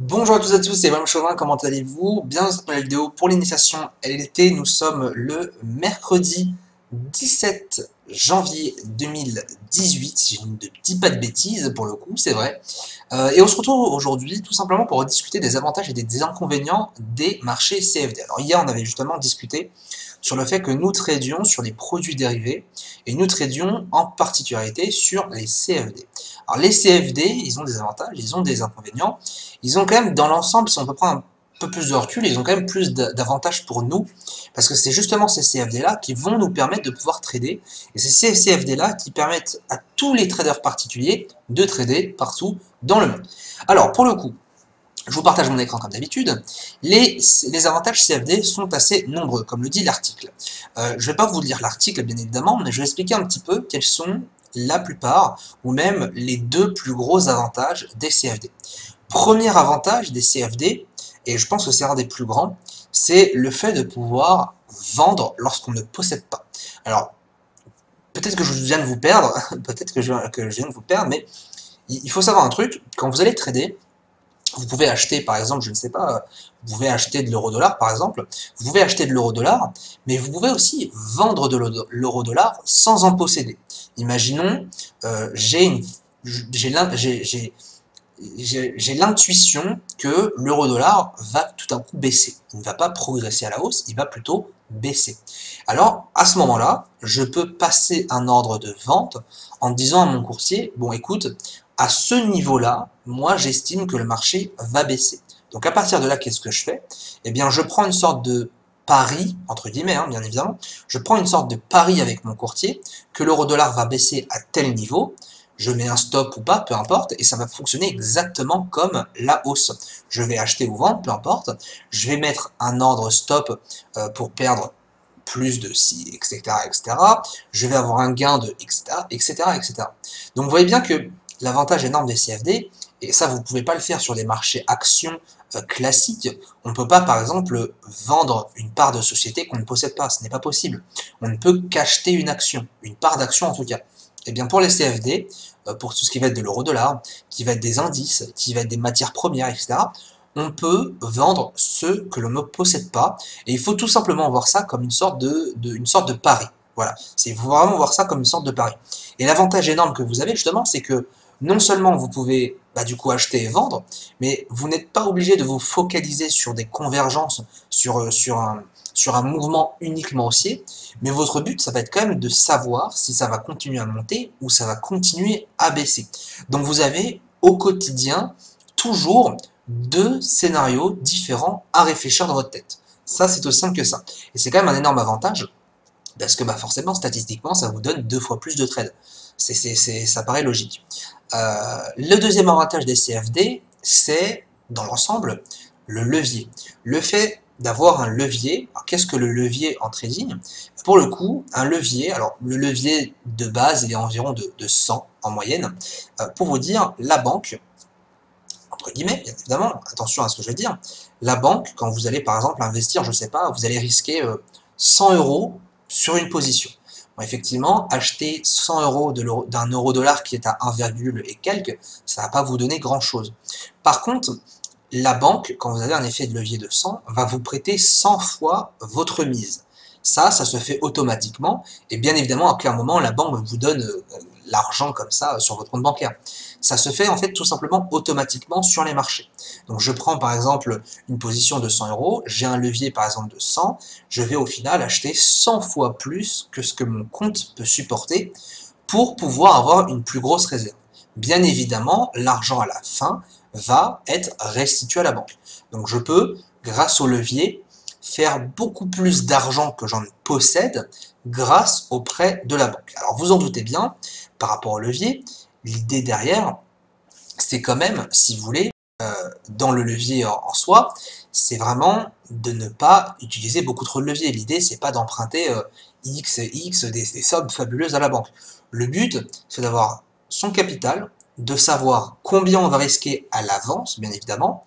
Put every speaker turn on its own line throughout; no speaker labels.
Bonjour à tous et à tous, c'est William Chauvin, comment allez-vous? Bienvenue dans cette nouvelle vidéo pour l'initiation LLT. Nous sommes le mercredi 17 janvier 2018, si je ne dis pas de bêtises pour le coup, c'est vrai. Et on se retrouve aujourd'hui tout simplement pour rediscuter des avantages et des inconvénients des marchés CFD. Alors hier on avait justement discuté sur le fait que nous tradions sur les produits dérivés et nous tradions en particularité sur les CFD. Alors les CFD, ils ont des avantages, ils ont des inconvénients. Ils ont quand même, dans l'ensemble, si on peut prendre un peu plus de recul, ils ont quand même plus d'avantages pour nous, parce que c'est justement ces CFD-là qui vont nous permettre de pouvoir trader, et c'est ces CFD-là qui permettent à tous les traders particuliers de trader partout dans le monde. Alors, pour le coup, je vous partage mon écran comme d'habitude. Les avantages CFD sont assez nombreux, comme le dit l'article. Je ne vais pas vous lire l'article, bien évidemment, mais je vais expliquer un petit peu quels sont la plupart, ou même les deux plus gros avantages des CFD. Premier avantage des CFD, et je pense que c'est un des plus grands, c'est le fait de pouvoir vendre lorsqu'on ne possède pas. Alors, peut-être que je viens de vous perdre, peut-être que je viens de vous perdre, mais il faut savoir un truc, quand vous allez trader, vous pouvez acheter, par exemple, je ne sais pas, vous pouvez acheter de l'euro-dollar, par exemple, vous pouvez acheter de l'euro-dollar, mais vous pouvez aussi vendre de l'euro-dollar sans en posséder. Imaginons, j'ai l'intuition que l'euro-dollar va tout d'un coup baisser. Il ne va pas progresser à la hausse, il va plutôt baisser. Alors, à ce moment-là, je peux passer un ordre de vente en disant à mon courtier, bon écoute, à ce niveau-là, moi j'estime que le marché va baisser. Donc à partir de là, qu'est-ce que je fais? Eh bien, je prends une sorte de pari, entre guillemets, hein, bien évidemment, je prends une sorte de pari avec mon courtier, que l'euro-dollar va baisser à tel niveau, je mets un stop ou pas, peu importe, et ça va fonctionner exactement comme la hausse. Je vais acheter ou vendre, peu importe, je vais mettre un ordre stop pour perdre plus de si, etc., etc. Je vais avoir un gain de etc., etc., etc. Donc vous voyez bien que l'avantage énorme des CFD, et ça vous ne pouvez pas le faire sur des marchés actions classiques, on ne peut pas par exemple vendre une part de société qu'on ne possède pas, ce n'est pas possible. On ne peut qu'acheter une action, une part d'action en tout cas. Et bien pour les CFD, pour tout ce qui va être de l'euro-dollar, qui va être des indices, qui va être des matières premières, etc., on peut vendre ce que l'on ne possède pas, et il faut tout simplement voir ça comme une sorte de pari. Voilà, c'est vraiment voir ça comme une sorte de pari. Et l'avantage énorme que vous avez justement, c'est que non seulement vous pouvez du coup acheter et vendre, mais vous n'êtes pas obligé de vous focaliser sur des convergences, sur un mouvement uniquement haussier, mais votre but, ça va être quand même de savoir si ça va continuer à monter ou ça va continuer à baisser. Donc vous avez au quotidien toujours deux scénarios différents à réfléchir dans votre tête. Ça, c'est aussi simple que ça. Et c'est quand même un énorme avantage, parce que forcément, statistiquement, ça vous donne 2 fois plus de trades. Ça paraît logique. Le deuxième avantage des CFD, c'est, dans l'ensemble, le levier. Le fait d'avoir un levier, qu'est-ce que le levier en trading? Pour le coup, un levier, alors le levier de base, il est environ de 100 en moyenne. Pour vous dire, la banque, entre guillemets, bien évidemment, attention à ce que je vais dire, la banque, quand vous allez par exemple investir, je ne sais pas, vous allez risquer 100 euros sur une position. Bon, effectivement, acheter 100 euros d'un euro-dollar qui est à 1, et quelques, ça ne va pas vous donner grand-chose. Par contre, la banque, quand vous avez un effet de levier de 100, va vous prêter 100 fois votre mise. Ça se fait automatiquement, et bien évidemment, à un moment, la banque vous donne l'argent comme ça sur votre compte bancaire. Ça se fait en fait tout simplement automatiquement sur les marchés. Donc je prends par exemple une position de 100 euros, j'ai un levier par exemple de 100, je vais au final acheter 100 fois plus que ce que mon compte peut supporter pour pouvoir avoir une plus grosse réserve. Bien évidemment, l'argent à la fin va être restitué à la banque. Donc je peux, grâce au levier, faire beaucoup plus d'argent que j'en possède grâce au prêt de la banque. Alors vous en doutez bien, par rapport au levier, l'idée derrière, c'est quand même, si vous voulez, dans le levier en soi, c'est vraiment de ne pas utiliser beaucoup trop de levier. L'idée, c'est pas d'emprunter X des sommes fabuleuses à la banque. Le but, c'est d'avoir son capital, de savoir combien on va risquer à l'avance, bien évidemment,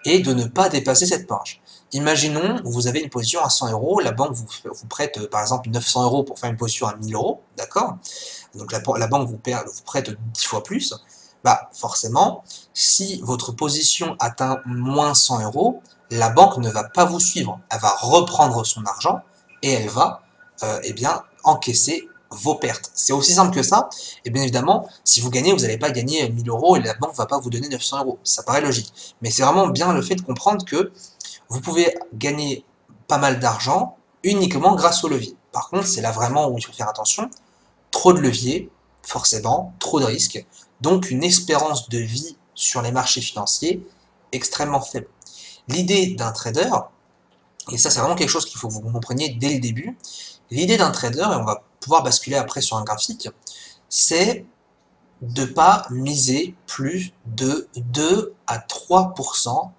et de ne pas dépasser cette marge. Imaginons, vous avez une position à 100 euros, la banque vous prête par exemple 900 euros pour faire une position à 1000 euros, d'accord? Donc la banque vous prête 10 fois plus. Bah forcément, si votre position atteint moins 100 euros, la banque ne va pas vous suivre. Elle va reprendre son argent et elle va eh bien, encaisser vos pertes. C'est aussi simple que ça. Et bien évidemment, si vous gagnez, vous n'allez pas gagner 1000 euros et la banque ne va pas vous donner 900 euros. Ça paraît logique. Mais c'est vraiment bien le fait de comprendre que vous pouvez gagner pas mal d'argent uniquement grâce au levier. Par contre, c'est là vraiment où il faut faire attention. Trop de levier, forcément, trop de risques. Donc une espérance de vie sur les marchés financiers extrêmement faible. L'idée d'un trader, et ça c'est vraiment quelque chose qu'il faut que vous compreniez dès le début, l'idée d'un trader, et on va pouvoir basculer après sur un graphique, c'est de ne pas miser plus de 2 à 3%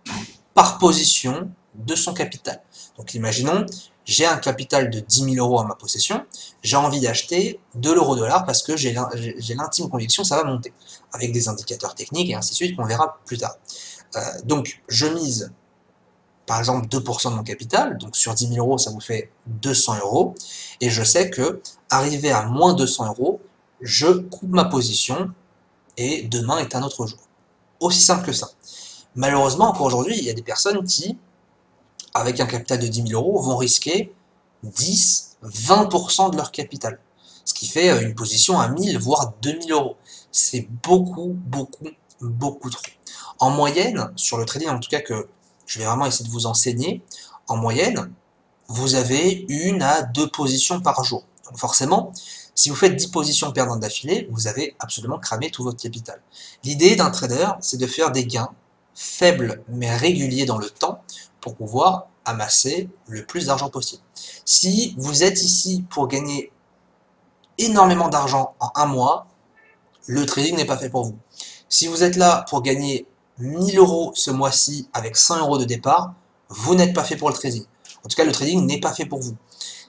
par position de son capital. Donc imaginons, j'ai un capital de 10 000 euros à ma possession, j'ai envie d'acheter de l'euro-dollar parce que j'ai l'intime conviction que ça va monter, avec des indicateurs techniques et ainsi de suite qu'on verra plus tard. Donc je mise par exemple 2% de mon capital, donc sur 10 000 euros ça vous fait 200 euros, et je sais que arrivé à moins 200 euros, je coupe ma position et demain est un autre jour. Aussi simple que ça. Malheureusement, encore aujourd'hui, il y a des personnes qui, avec un capital de 10 000 euros, vont risquer 10-20% de leur capital. Ce qui fait une position à 1000, voire 2000 euros. C'est beaucoup, beaucoup, beaucoup trop. En moyenne, sur le trading en tout cas que je vais vraiment essayer de vous enseigner, en moyenne, vous avez 1 à 2 positions par jour. Donc forcément, si vous faites 10 positions perdantes d'affilée, vous avez absolument cramé tout votre capital. L'idée d'un trader, c'est de faire des gains faibles mais réguliers dans le temps pour pouvoir amasser le plus d'argent possible. Si vous êtes ici pour gagner énormément d'argent en un mois, le trading n'est pas fait pour vous. Si vous êtes là pour gagner 1000 euros ce mois-ci avec 100 euros de départ, vous n'êtes pas fait pour le trading. En tout cas, le trading n'est pas fait pour vous.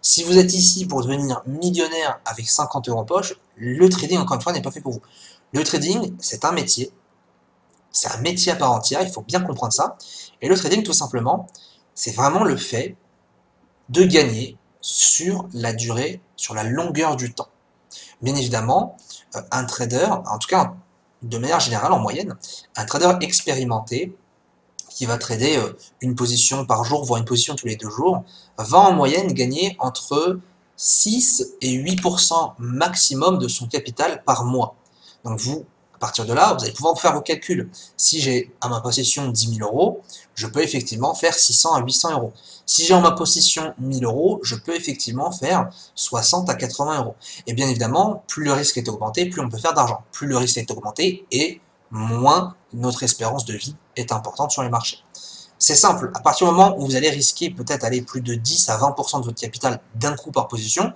Si vous êtes ici pour devenir millionnaire avec 50 euros en poche, le trading, encore une fois, n'est pas fait pour vous. Le trading, c'est un métier à part entière, il faut bien comprendre ça. Et le trading, tout simplement, c'est vraiment le fait de gagner sur la durée, sur la longueur du temps. Bien évidemment, un trader, en tout cas de manière générale en moyenne, un trader expérimenté qui va trader une position par jour, voire une position tous les 2 jours, va en moyenne gagner entre 6 et 8% maximum de son capital par mois. Donc vous, à partir de là, vous allez pouvoir faire vos calculs. Si j'ai à ma possession 10 000 euros, je peux effectivement faire 600 à 800 euros. Si j'ai en ma possession 1000 euros, je peux effectivement faire 60 à 80 euros. Et bien évidemment, plus le risque est augmenté, plus on peut faire d'argent. Plus le risque est augmenté et moins notre espérance de vie est importante sur les marchés. C'est simple, à partir du moment où vous allez risquer peut-être aller plus de 10 à 20% de votre capital d'un coup par position,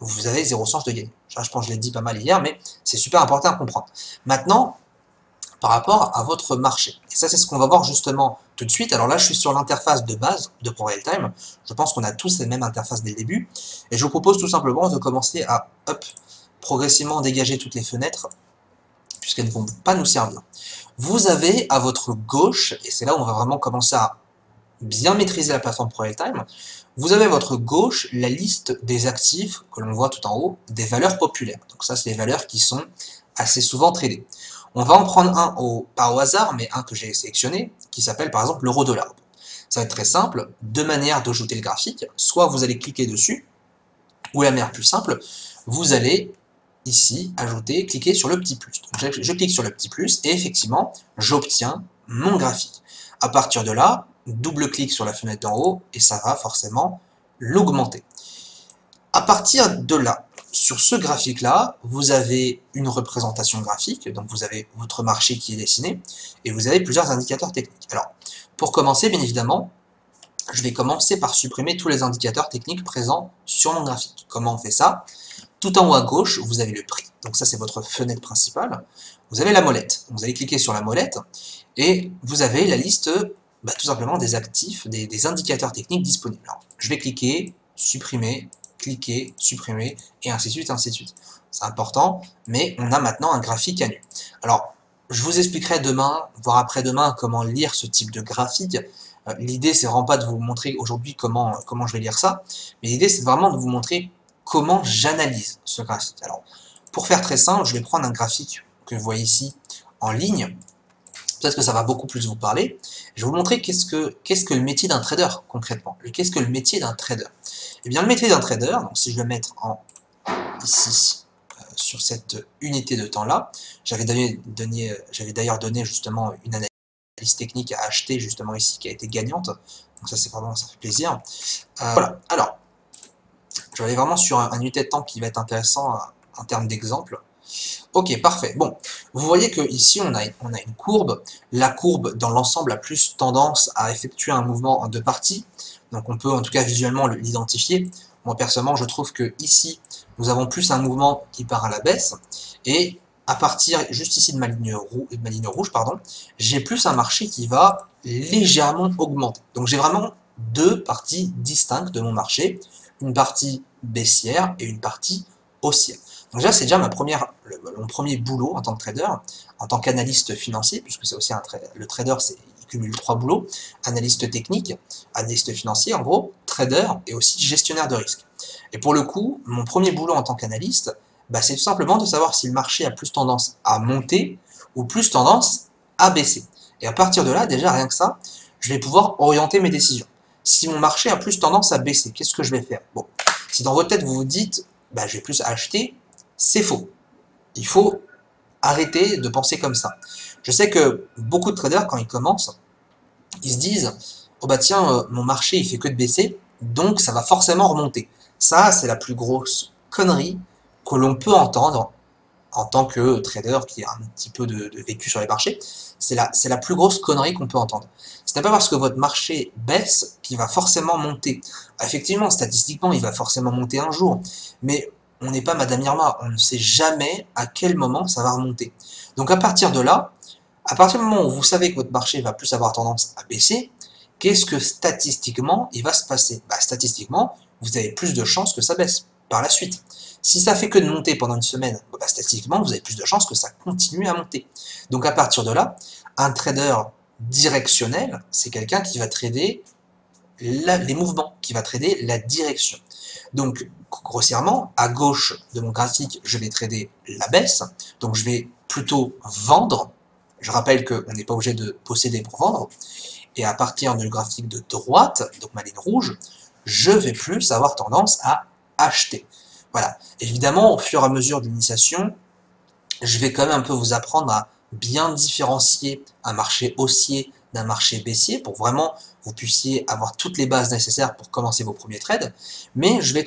vous avez 0 chance de gagner. Je pense que je l'ai dit pas mal hier, mais c'est super important à comprendre. Maintenant, par rapport à votre marché, et ça c'est ce qu'on va voir justement tout de suite. Alors là, je suis sur l'interface de base de ProRealTime. Je pense qu'on a tous les mêmes interfaces dès le début. Et je vous propose tout simplement de commencer à progressivement dégager toutes les fenêtres, puisqu'elles ne vont pas nous servir. Vous avez à votre gauche, et c'est là où on va vraiment commencer à bien maîtriser la plateforme ProRealTime, vous avez à votre gauche la liste des actifs que l'on voit tout en haut, des valeurs populaires. Donc ça, c'est les valeurs qui sont assez souvent tradées. On va en prendre un, pas au hasard, mais un que j'ai sélectionné, qui s'appelle par exemple l'euro-dollar. Ça va être très simple, deux manières d'ajouter le graphique. Soit vous allez cliquer dessus, ou la manière plus simple, vous allez ici ajouter, cliquer sur le petit plus. Donc je clique sur le petit plus et effectivement, j'obtiens mon graphique. À partir de là, double-clic sur la fenêtre d'en haut et ça va forcément l'augmenter. À partir de là, sur ce graphique-là, vous avez une représentation graphique, donc vous avez votre marché qui est dessiné, et vous avez plusieurs indicateurs techniques. Alors, pour commencer, bien évidemment, je vais commencer par supprimer tous les indicateurs techniques présents sur mon graphique. Comment on fait ça? Tout en haut à gauche, vous avez le prix, donc ça c'est votre fenêtre principale. Vous avez la molette, vous allez cliquer sur la molette, et vous avez la liste tout simplement des actifs, des indicateurs techniques disponibles. Alors, je vais cliquer, supprimer, cliquer, supprimer, et ainsi de suite, ainsi de suite. C'est important, mais on a maintenant un graphique à nu. Alors, je vous expliquerai demain, voire après-demain, comment lire ce type de graphique. L'idée, c'est vraiment pas de vous montrer aujourd'hui comment je vais lire ça, mais l'idée, c'est vraiment de vous montrer comment j'analyse ce graphique. Alors, pour faire très simple, je vais prendre un graphique que vous voyez ici en ligne, peut-être que ça va beaucoup plus vous parler. Je vais vous montrer qu'est-ce que le métier d'un trader, concrètement. Qu'est-ce que le métier d'un trader? Eh bien, le métier d'un trader, donc si je vais mettre ici, sur cette unité de temps-là, j'avais d'ailleurs donné justement une analyse technique à acheter justement ici, qui a été gagnante. Donc ça, c'est vraiment, ça fait plaisir. Voilà, alors, je vais aller vraiment sur un unité de temps qui va être intéressant en termes d'exemple. Ok, parfait. Bon, vous voyez que ici on a une courbe. La courbe, dans l'ensemble, a plus tendance à effectuer un mouvement en deux parties. Donc on peut en tout cas visuellement l'identifier. Moi personnellement, je trouve que ici, nous avons plus un mouvement qui part à la baisse. Et à partir juste ici de ma ligne rouge, pardon, j'ai plus un marché qui va légèrement augmenter. Donc j'ai vraiment deux parties distinctes de mon marché. Une partie baissière et une partie haussière. Donc déjà, c'est déjà mon premier boulot en tant que trader, en tant qu'analyste financier, puisque c'est aussi le trader, il cumule 3 boulots, analyste technique, analyste financier, en gros, trader et aussi gestionnaire de risque. Et pour le coup, mon premier boulot en tant qu'analyste, bah, c'est tout simplement de savoir si le marché a plus tendance à monter ou plus tendance à baisser. Et à partir de là, déjà, rien que ça, je vais pouvoir orienter mes décisions. Si mon marché a plus tendance à baisser, qu'est-ce que je vais faire? Bon, si dans votre tête, vous vous dites, bah, je vais plus acheter, c'est faux. Il faut arrêter de penser comme ça. Je sais que beaucoup de traders, quand ils commencent, ils se disent « Oh bah tiens, mon marché il fait que de baisser, donc ça va forcément remonter ». Ça, c'est la plus grosse connerie que l'on peut entendre en tant que trader qui a un petit peu de vécu sur les marchés. C'est la plus grosse connerie qu'on peut entendre. Ce n'est pas parce que votre marché baisse qu'il va forcément monter. Effectivement, statistiquement, il va forcément monter un jour, mais on n'est pas Madame Irma, on ne sait jamais à quel moment ça va remonter. Donc à partir de là, à partir du moment où vous savez que votre marché va plus avoir tendance à baisser, qu'est-ce que statistiquement il va se passer? Bah, statistiquement, vous avez plus de chances que ça baisse par la suite. Si ça fait que de monter pendant une semaine, bah, statistiquement, vous avez plus de chances que ça continue à monter. Donc à partir de là, un trader directionnel, c'est quelqu'un qui va trader les mouvements, qui va trader la direction. Donc, grossièrement, à gauche de mon graphique, je vais trader la baisse, donc je vais plutôt vendre. Je rappelle qu'on n'est pas obligé de posséder pour vendre. Et à partir du graphique de droite, donc ma ligne rouge, je vais plus avoir tendance à acheter. Voilà. Évidemment, au fur et à mesure de l'initiation, je vais quand même un peu vous apprendre à bien différencier un marché haussier d'un marché baissier pour vraiment vous puissiez avoir toutes les bases nécessaires pour commencer vos premiers trades. Mais je vais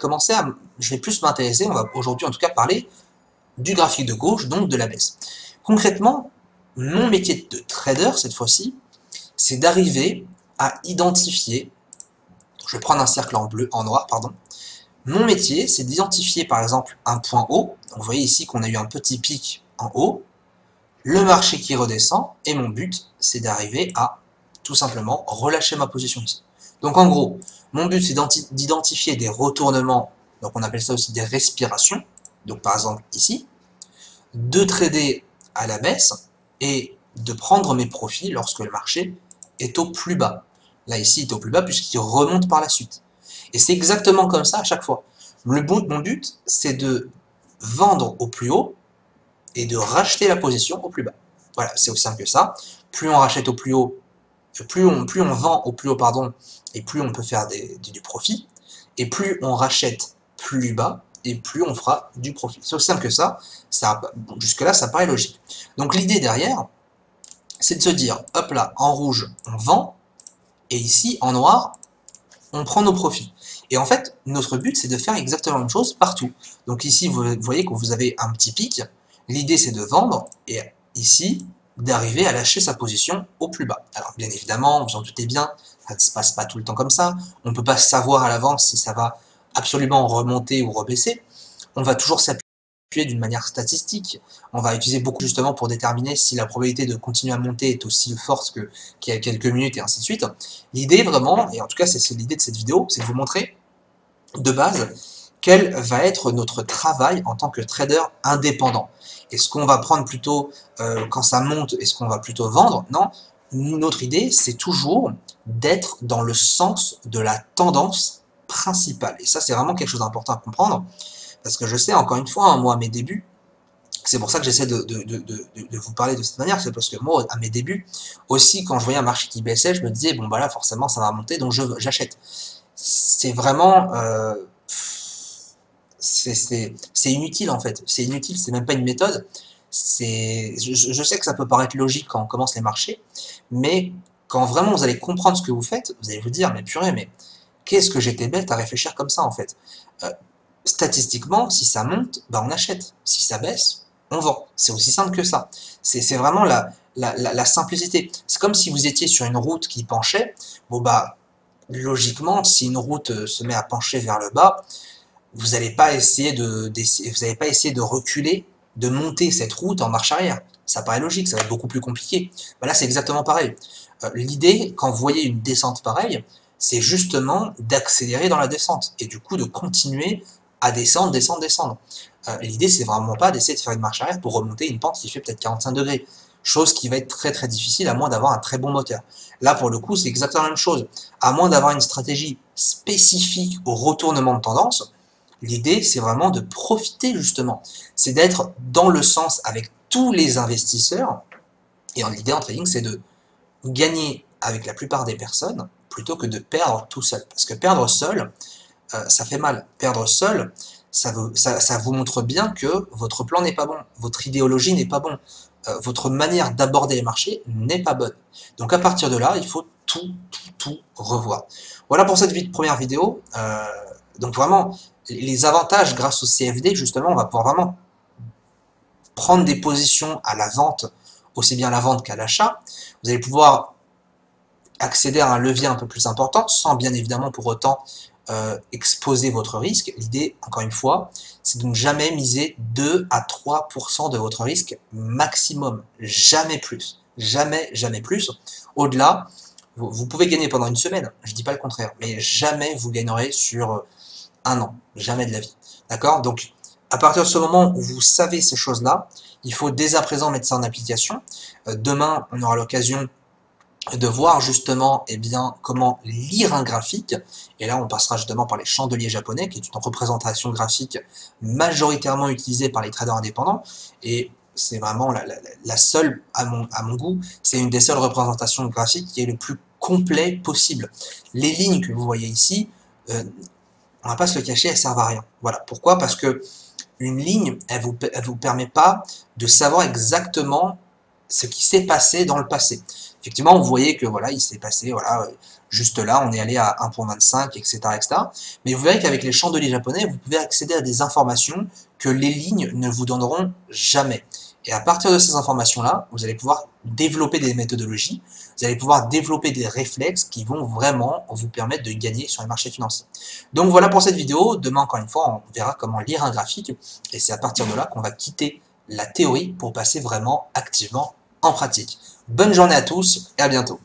plus m'intéresser, on va aujourd'hui en tout cas parler du graphique de gauche, donc de la baisse. Concrètement, mon métier de trader cette fois-ci, c'est d'arriver à identifier, je vais prendre un cercle en noir, pardon. Mon métier, c'est d'identifier par exemple un point haut. Donc, vous voyez ici qu'on a eu un petit pic en haut, le marché qui redescend, et mon but, c'est d'arriver à tout simplement relâcher ma position ici. Donc en gros, mon but, c'est d'identifier des retournements, donc on appelle ça aussi des respirations, donc par exemple ici, de trader à la baisse et de prendre mes profits lorsque le marché est au plus bas. Là ici, il est au plus bas puisqu'il remonte par la suite. Et c'est exactement comme ça à chaque fois. Mon but, c'est de vendre au plus haut et de racheter la position au plus bas. Voilà, c'est aussi simple que ça. Plus on rachète au plus haut, plus on vend au plus haut, pardon, et plus on peut faire du profit. Et plus on rachète plus bas, et plus on fera du profit. C'est aussi simple que ça. Bon, jusque-là, ça paraît logique. Donc l'idée derrière, c'est de se dire, hop là, en rouge, on vend, et ici, en noir, on prend nos profits. Et en fait, notre but, c'est de faire exactement la même chose partout. Donc ici, vous voyez que vous avez un petit pic. L'idée, c'est de vendre, et ici, d'arriver à lâcher sa position au plus bas. Alors, bien évidemment, vous en doutez bien, ça ne se passe pas tout le temps comme ça. On ne peut pas savoir à l'avance si ça va absolument remonter ou rebaisser. On va toujours s'appuyer d'une manière statistique. On va utiliser beaucoup justement pour déterminer si la probabilité de continuer à monter est aussi forte qu'il y a quelques minutes et ainsi de suite. L'idée vraiment, et en tout cas c'est l'idée de cette vidéo, c'est de vous montrer de base quel va être notre travail en tant que trader indépendant. Est-ce qu'on va prendre plutôt, quand ça monte, est-ce qu'on va plutôt vendre? Non, notre idée c'est toujours d'être dans le sens de la tendance principale. Et ça c'est vraiment quelque chose d'important à comprendre. Parce que je sais, encore une fois, moi, à mes débuts, C'est pour ça que j'essaie de vous parler de cette manière, c'est parce que moi, à mes débuts, aussi, quand je voyais un marché qui baissait, je me disais, bon, bah là, forcément, ça va monter, donc j'achète. C'est vraiment... c'est inutile, en fait. C'est inutile, c'est même pas une méthode. Je sais que ça peut paraître logique quand on commence les marchés, mais quand vraiment vous allez comprendre ce que vous faites, vous allez vous dire, mais purée, mais qu'est-ce que j'étais bête à réfléchir comme ça, en fait. Statistiquement, si ça monte, bah on achète. Si ça baisse, on vend. C'est aussi simple que ça. C'est vraiment la simplicité. C'est comme si vous étiez sur une route qui penchait. Bon bah, logiquement, si une route se met à pencher vers le bas, vous n'allez pas essayer vous n'allez pas essayer de reculer, de monter cette route en marche arrière. Ça paraît logique, ça va être beaucoup plus compliqué. Bah là, c'est exactement pareil. L'idée, quand vous voyez une descente pareille, c'est justement d'accélérer dans la descente et du coup de continuer à descendre, descendre, descendre. L'idée, c'est vraiment pas d'essayer de faire une marche arrière pour remonter une pente qui fait peut-être 45 degrés. Chose qui va être très très difficile à moins d'avoir un très bon moteur. Là, pour le coup, c'est exactement la même chose. À moins d'avoir une stratégie spécifique au retournement de tendance, l'idée, c'est vraiment de profiter justement. C'est d'être dans le sens avec tous les investisseurs. Et l'idée en trading, c'est de gagner avec la plupart des personnes plutôt que de perdre tout seul. Parce que perdre seul, ça fait mal. Perdre seul, ça vous montre bien que votre plan n'est pas bon, votre idéologie n'est pas bon, votre manière d'aborder les marchés n'est pas bonne. Donc à partir de là, il faut tout revoir. Voilà pour cette première vidéo. Donc vraiment, les avantages grâce au CFD, justement, on va pouvoir vraiment prendre des positions à la vente, aussi bien à la vente qu'à l'achat. Vous allez pouvoir accéder à un levier un peu plus important, sans bien évidemment pour autant exposer votre risque. L'idée, encore une fois, c'est de ne jamais miser 2 à 3% de votre risque maximum, jamais plus. Jamais, jamais plus. Au-delà, vous pouvez gagner pendant une semaine, je ne dis pas le contraire, mais jamais vous gagnerez sur un an, jamais de la vie. D'accord? Donc, à partir de ce moment où vous savez ces choses-là, il faut dès à présent mettre ça en application. Demain, on aura l'occasion de voir justement comment lire un graphique, et là on passera justement par les chandeliers japonais, qui est une représentation graphique majoritairement utilisée par les traders indépendants, et c'est vraiment la seule, à mon goût, c'est une des seules représentations graphiques qui est le plus complet possible. Les lignes que vous voyez ici, on va pas se le cacher, elles servent à rien. Voilà. Pourquoi? Parce que une ligne, elle vous permet pas de savoir exactement ce qui s'est passé dans le passé. Effectivement, vous voyez que voilà, il s'est passé, voilà, juste là, on est allé à 1.25, etc., etc. Mais vous verrez qu'avec les chandeliers japonais, vous pouvez accéder à des informations que les lignes ne vous donneront jamais. Et à partir de ces informations-là, vous allez pouvoir développer des méthodologies, vous allez pouvoir développer des réflexes qui vont vraiment vous permettre de gagner sur les marchés financiers. Donc voilà pour cette vidéo. Demain, encore une fois, on verra comment lire un graphique. Et c'est à partir de là qu'on va quitter la théorie pour passer vraiment activement en pratique. Bonne journée à tous et à bientôt.